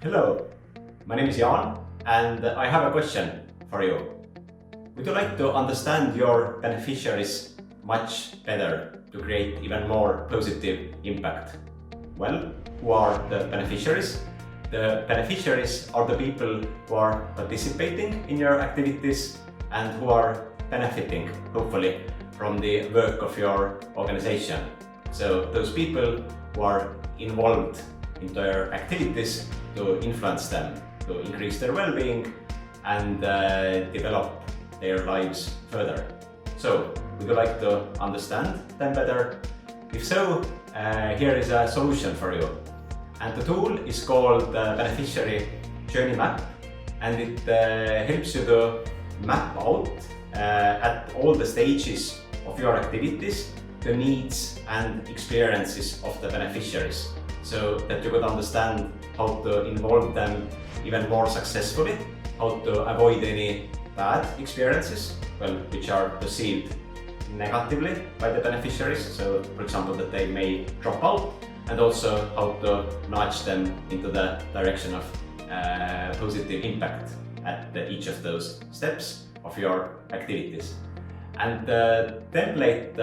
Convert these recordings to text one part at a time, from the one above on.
Hello, my name is Jan and I have a question for you. Would you like to understand your beneficiaries much better to create even more positive impact? Well, who are the beneficiaries? The beneficiaries are the people who are participating in your activities and who are benefiting, hopefully, from the work of your organization. So those people who are involved in their activities to influence them, to increase their well-being and develop their lives further. So, would you like to understand them better? If so, here is a solution for you. And the tool is called Beneficiary Journey Map, and it helps you to map out at all the stages of your activities the needs and experiences of the beneficiaries, so that you could understand how to involve them even more successfully, how to avoid any bad experiences, which are perceived negatively by the beneficiaries, so for example that they may drop out, and also how to nudge them into the direction of positive impact at each of those steps of your activities. And the template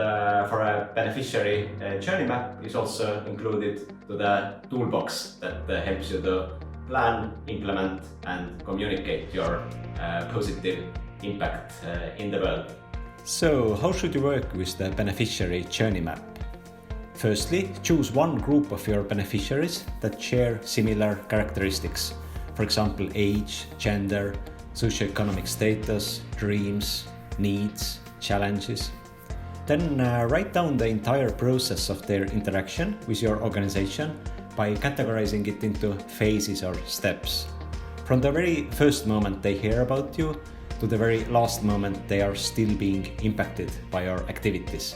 for a beneficiary journey map is also included to the toolbox that helps you to plan, implement and communicate your positive impact in the world. So, how should you work with the beneficiary journey map? Firstly, choose one group of your beneficiaries that share similar characteristics. For example, age, gender, socioeconomic status, dreams, needs, challenges. Then write down the entire process of their interaction with your organization by categorizing it into phases or steps. From the very first moment they hear about you to the very last moment they are still being impacted by your activities.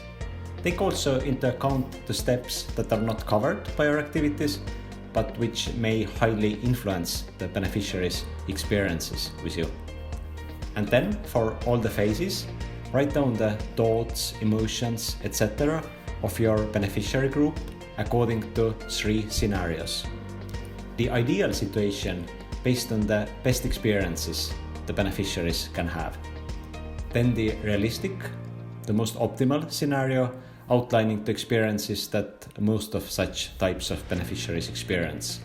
Take also into account the steps that are not covered by your activities, but which may highly influence the beneficiaries' experiences with you. And then, for all the phases, write down the thoughts, emotions, etc. of your beneficiary group according to 3 scenarios. The ideal situation based on the best experiences the beneficiaries can have. Then the realistic, the most optimal scenario outlining the experiences that most of such types of beneficiaries experience.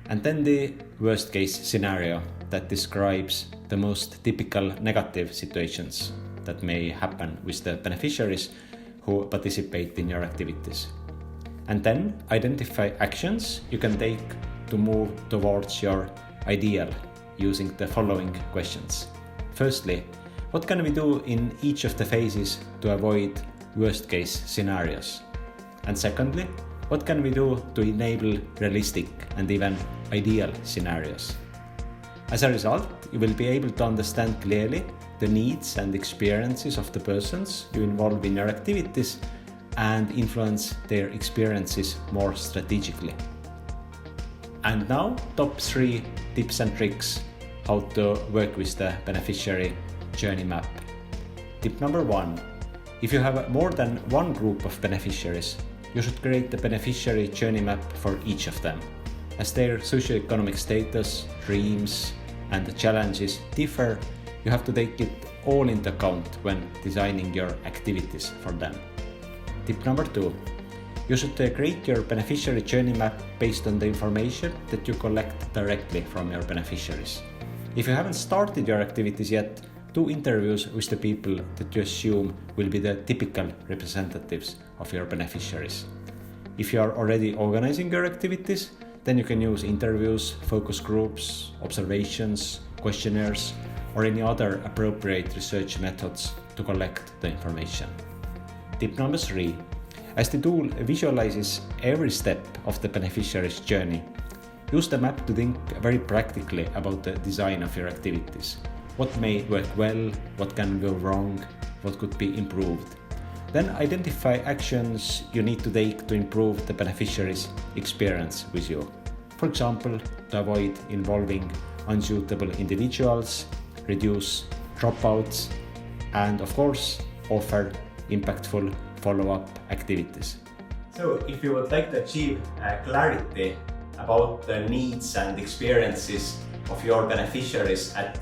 And then the worst case scenario that describes the most typical negative situations that may happen with the beneficiaries who participate in your activities. And then identify actions you can take to move towards your ideal using the following questions. Firstly, what can we do in each of the phases to avoid worst case scenarios? And secondly, what can we do to enable realistic and even ideal scenarios? As a result, you will be able to understand clearly the needs and experiences of the persons you involve in your activities and influence their experiences more strategically. And now, top 3 tips and tricks how to work with the beneficiary journey map. Tip number 1. If you have more than one group of beneficiaries, you should create the beneficiary journey map for each of them. As their socioeconomic status, dreams, and the challenges differ, you have to take it all into account when designing your activities for them. Tip number 2. You should create your beneficiary journey map based on the information that you collect directly from your beneficiaries. If you haven't started your activities yet, do interviews with the people that you assume will be the typical representatives of your beneficiaries. If you are already organizing your activities, then you can use interviews, focus groups, observations, questionnaires, or any other appropriate research methods to collect the information. Tip number 3. As the tool visualizes every step of the beneficiary's journey, use the map to think very practically about the design of your activities. What may work well, what can go wrong, what could be improved. Then identify actions you need to take to improve the beneficiary's experience with you. For example, to avoid involving unsuitable individuals, reduce dropouts, and of course, offer impactful follow-up activities. So, if you would like to achieve clarity about the needs and experiences of your beneficiaries at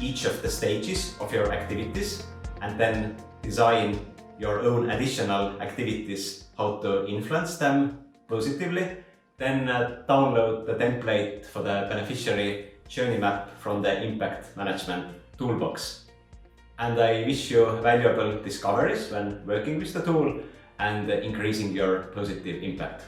each of the stages of your activities, and then design your own additional activities, how to influence them positively, then download the template for the Beneficiary Journey Map from the Impact Management Toolbox. And I wish you valuable discoveries when working with the tool and increasing your positive impact.